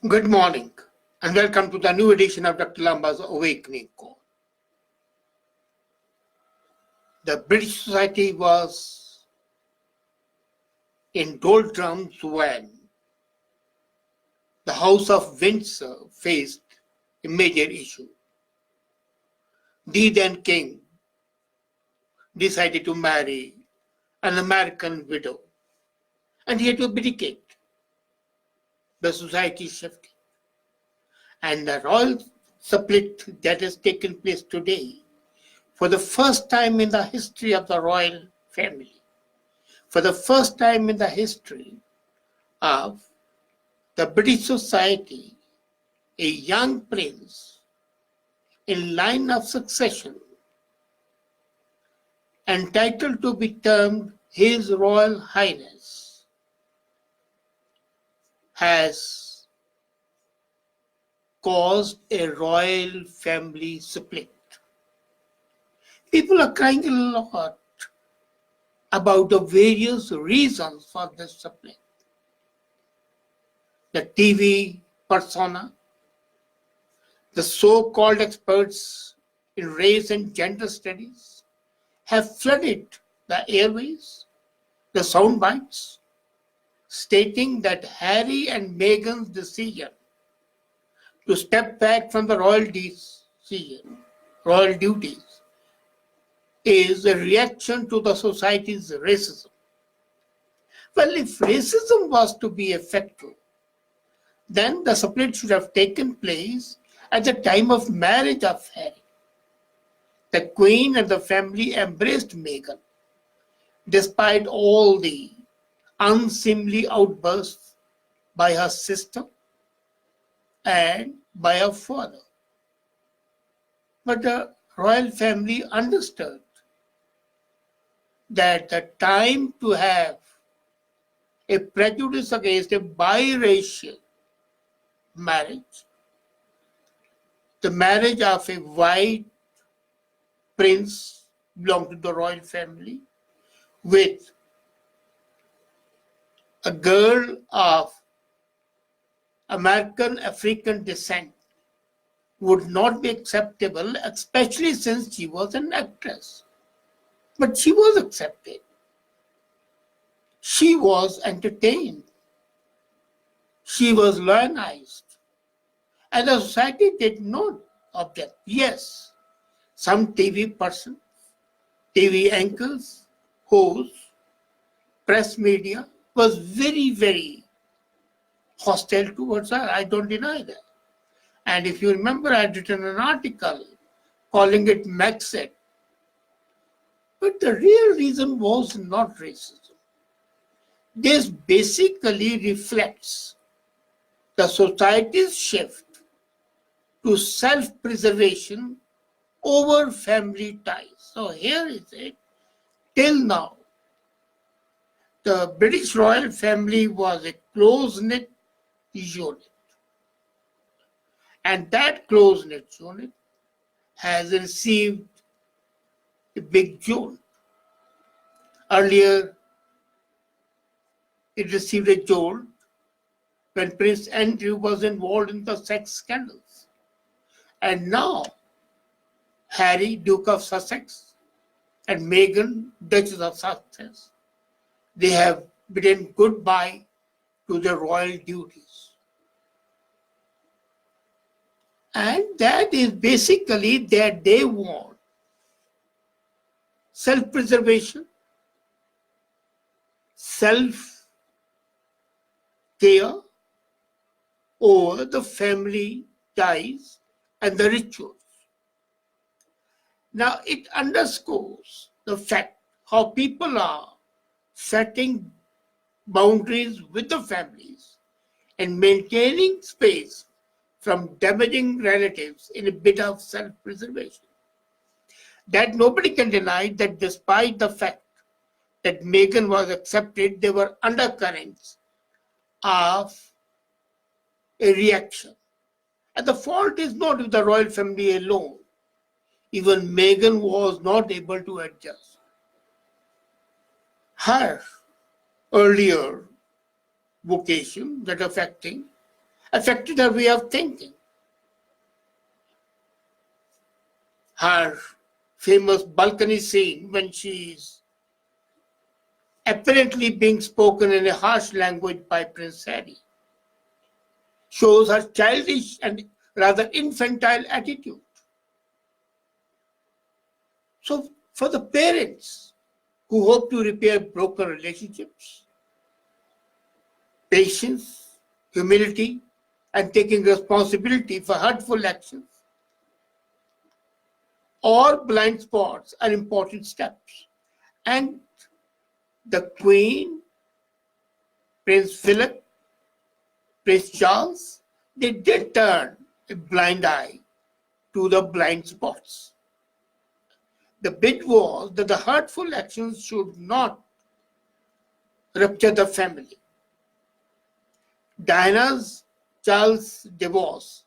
Good morning and welcome to the new edition of Dr. Lamba's Awakening Call. The British society was in doldrums when the House of Windsor faced a major issue. The then king decided to marry an American widow and he had to abdicate. The society shifted and the royal split that has taken place today for the first time in the history of the royal family, for the first time in the history of the British society, a young prince in line of succession, entitled to be termed His Royal Highness, has caused a royal family split. People are crying a lot about the various reasons for this split. The TV persona, the so-called experts in race and gender studies have flooded the airways, the sound bites, stating that Harry and Meghan's decision to step back from the royal duties is a reaction to the society's racism. Well, if racism was to be effective, then the split should have taken place at the time of marriage of Harry. The Queen and the family embraced Meghan, despite all the unseemly outbursts by her sister and by her father. But the royal family understood that the time to have a prejudice against a biracial marriage, the marriage of a white prince belonging to the royal family with a girl of American African descent would not be acceptable, especially since she was an actress. But she was accepted. She was entertained. She was lionized. And the society did not object. Yes, some TV persons, TV anchors, hosts, press media was very, very hostile towards her. I don't deny that. And if you remember, I had written an article calling it Maxet. But the real reason was not racism. This basically reflects the society's shift to self-preservation over family ties. So here is it. Till now, the British royal family was a close-knit unit. And that close-knit unit has received a big jolt. Earlier, it received a jolt when Prince Andrew was involved in the sex scandals. And now, Harry, Duke of Sussex, and Meghan, Duchess of Sussex, they have bidden goodbye to their royal duties. And that is basically that they want self-preservation, self-care over the family ties and the rituals. Now, it underscores the fact how people are setting boundaries with the families and maintaining space from damaging relatives in a bit of self-preservation. That nobody can deny that despite the fact that Meghan was accepted, there were undercurrents of a reaction. And the fault is not with the royal family alone. Even Meghan was not able to adjust. Her earlier vocation that affecting affected her way of thinking. Her famous balcony scene when she is apparently being spoken in a harsh language by Prince Harry shows her childish and rather infantile attitude. So for the parents who hope to repair broken relationships, patience, humility, and taking responsibility for hurtful actions or blind spots are important steps. And the Queen, Prince Philip, Prince Charles, they did turn a blind eye to the blind spots. The bid was that the hurtful actions should not rupture the family. Diana's Charles' divorce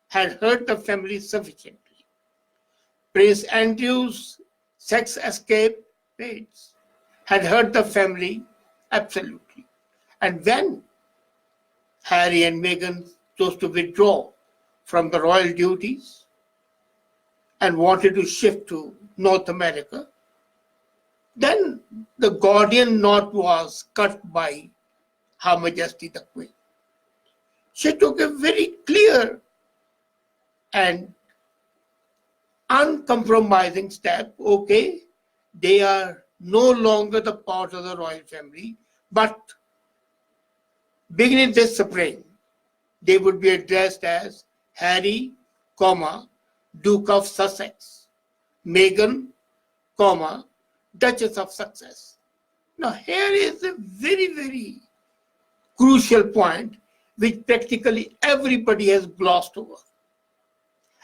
had hurt the family sufficiently. Prince Andrew's sex escapades had hurt the family absolutely. And when Harry and Meghan chose to withdraw from the royal duties and wanted to shift to North America, then the Gordian knot was cut by Her Majesty the Queen. She took a very clear and uncompromising step. Okay, they are no longer the part of the royal family, but beginning this spring, they would be addressed as Harry, Duke of Sussex, Meghan, Duchess of Sussex. Now here is a very, very crucial point which practically everybody has glossed over.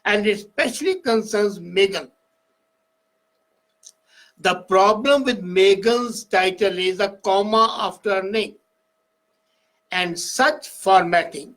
And it especially concerns Meghan. The problem with Meghan's title is a comma after her name. And such formatting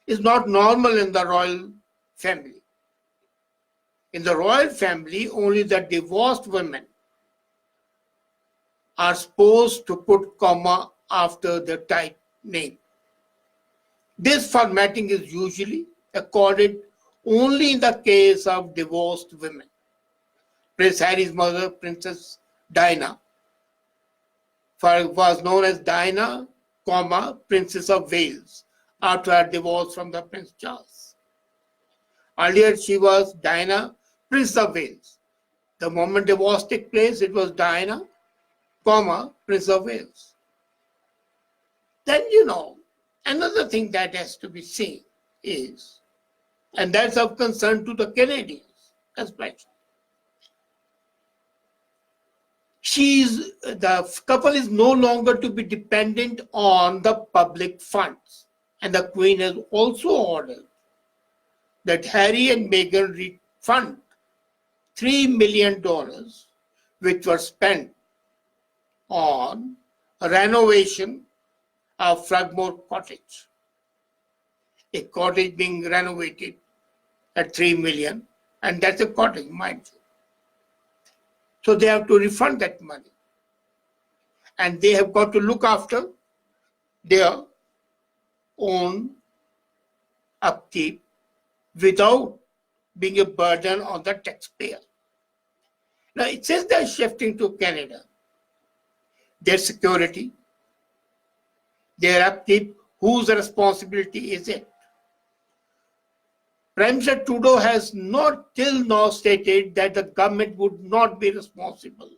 is not normal in the royal family. In the royal family, only the divorced women are supposed to put comma after their title name. This formatting is usually accorded only in the case of divorced women. Prince Harry's mother, Princess Diana, was known as Diana, Princess of Wales, after her divorce from the Prince Charles. Earlier, she was Diana, Prince of Wales. The moment divorce took place, it was Diana, Prince of Wales. Then, another thing that has to be seen is, and that's of concern to the Canadians especially, the couple is no longer to be dependent on the public funds. And the Queen has also ordered that Harry and Meghan refund $3 million which were spent on a renovation of Frogmore Cottage. A cottage being renovated at $3 million, and that's a cottage, mind you. So they have to refund that money. And they have got to look after their own upkeep without being a burden on the taxpayer. Now, it says they're shifting to Canada. Their security, their upkeep, whose responsibility is it? Prime Minister Trudeau has not till now stated that the government would not be responsible,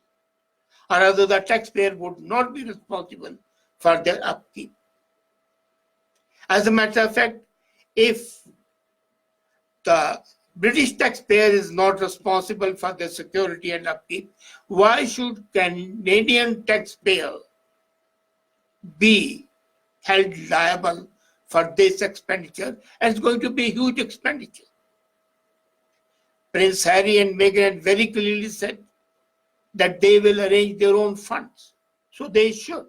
or rather the taxpayer would not be responsible for their upkeep. As a matter of fact, if the British taxpayer is not responsible for their security and upkeep, why should Canadian taxpayer be held liable for this expenditure? And it's going to be a huge expenditure. Prince Harry and Meghan had very clearly said that they will arrange their own funds. So they should.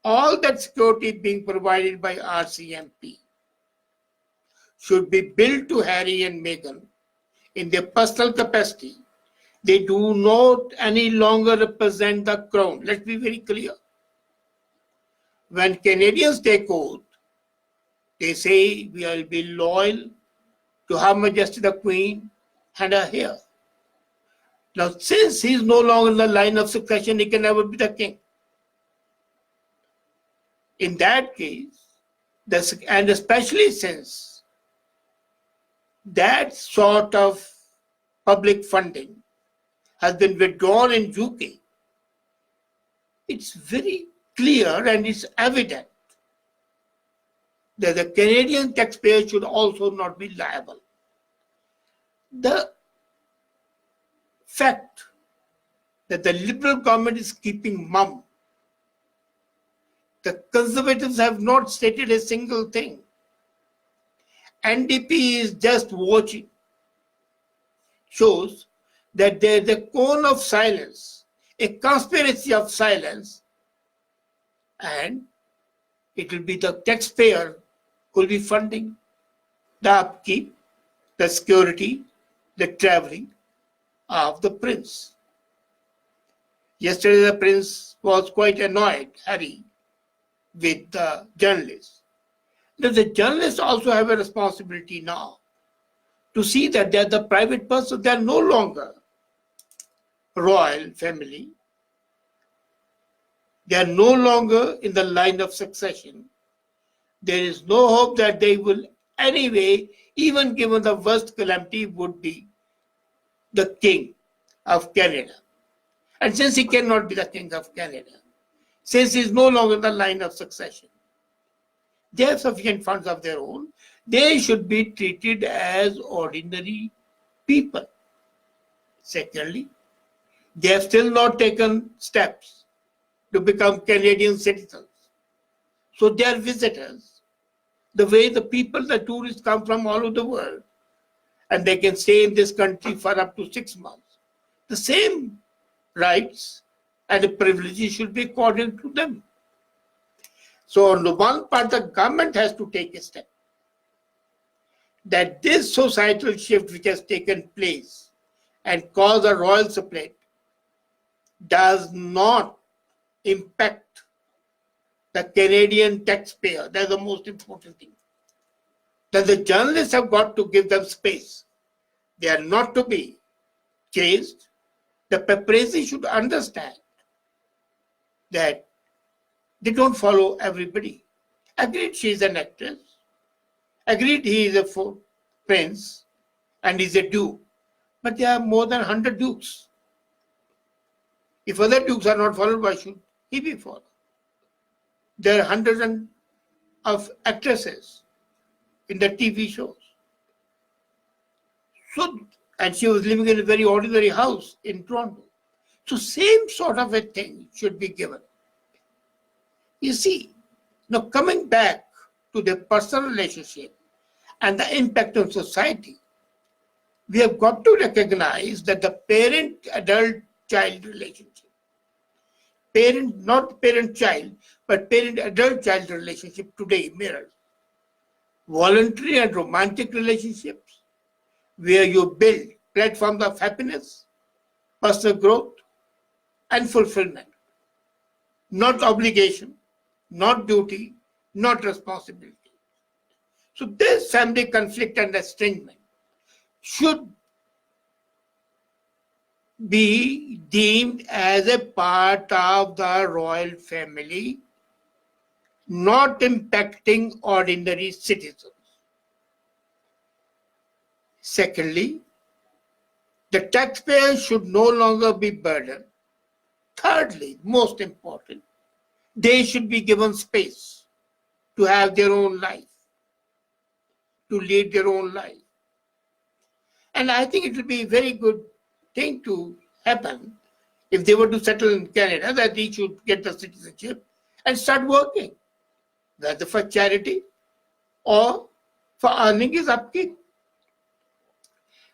All that security being provided by RCMP should be billed to Harry and Meghan in their personal capacity. They do not any longer represent the crown. Let's be very clear. When Canadians take oath, They say we will be loyal to Her Majesty the Queen and her heir. Now, since he is no longer in the line of succession, he can never be the king. In that case, and especially since that sort of public funding has been withdrawn in UK, it's very clear and it's evident that the Canadian taxpayer should also not be liable. The fact that the Liberal government is keeping mum, the Conservatives have not stated a single thing. NDP is just watching, shows that there is a cone of silence, a conspiracy of silence, and it will be the taxpayer who will be funding the upkeep, the security, the traveling of the prince. Yesterday, the prince was quite annoyed, Harry, with the journalists. Now, the journalists also have a responsibility now to see that they are the private person, they are no longer royal family. They are no longer in the line of succession. There is no hope that they will anyway, even given the worst calamity, would be the king of Canada. And since he cannot be the king of Canada, since he is no longer in the line of succession, they have sufficient funds of their own, they should be treated as ordinary people. Secondly, they have still not taken steps to become Canadian citizens. So they are visitors. The way the people, the tourists come from all over the world, and they can stay in this country for up to 6 months. The same rights and privileges should be accorded to them. So on the one part, the government has to take a step that this societal shift which has taken place and caused a royal split does not impact the Canadian taxpayer. That's the most important thing. That the journalists have got to give them space. They are not to be chased. The paparazzi should understand that they don't follow everybody. Agreed, she is an actress. Agreed, he is a prince and he's a duke. But there are more than 100 dukes. If other dukes are not followed, why should he be followed? There are hundreds of actresses in the TV shows. So, and she was living in a very ordinary house in Toronto. So same sort of a thing should be given. You see, now coming back to the personal relationship and the impact on society, we have got to recognize that the parent-adult-child relationship, not parent-child, but parent-adult-child relationship today mirrors voluntary and romantic relationships where you build platforms of happiness, personal growth, and fulfillment. Not obligation, not duty, not responsibility. So this family conflict and estrangement should be deemed as a part of the royal family, not impacting ordinary citizens. Secondly, the taxpayer should no longer be burdened. Thirdly, most important, they should be given space to have their own life, to lead their own life. And I think it will be a very good thing to happen if they were to settle in Canada, that they should get the citizenship and start working, whether for charity or for earning his upkeep.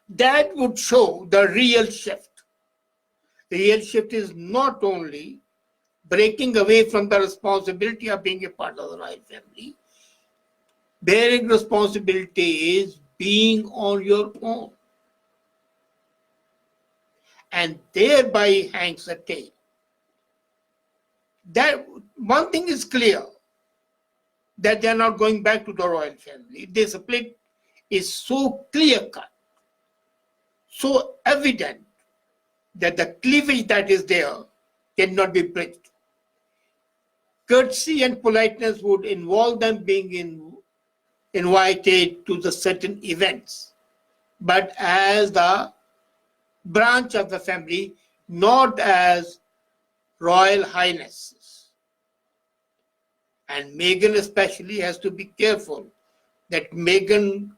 That would show the real shift. The real shift is not only breaking away from the responsibility of being a part of the royal family. Bearing responsibility is being on your own. And thereby hangs the tale. That one thing is clear. that they are not going back to the royal family. This split is so clear-cut, so evident that the cleavage that is there cannot be bridged. Courtesy and politeness would involve them being invited to the certain events, but as the branch of the family, not as royal highnesses. And Meghan especially has to be careful that Meghan,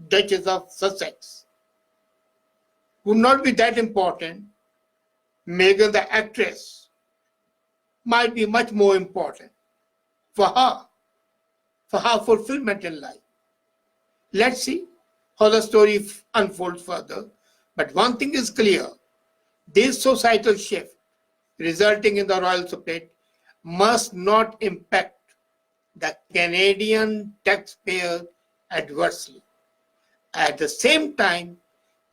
Duchess of Sussex, would not be that important. Meghan, the actress, might be much more important for her fulfillment in life. Let's see how the story unfolds further. But one thing is clear, this societal shift resulting in the royal split must not impact the Canadian taxpayer adversely. At the same time,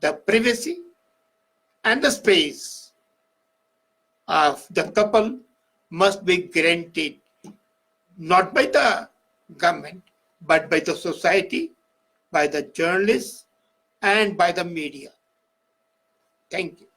the privacy and the space of the couple must be granted not by the government, but by the society, by the journalists, and by the media. Thank you.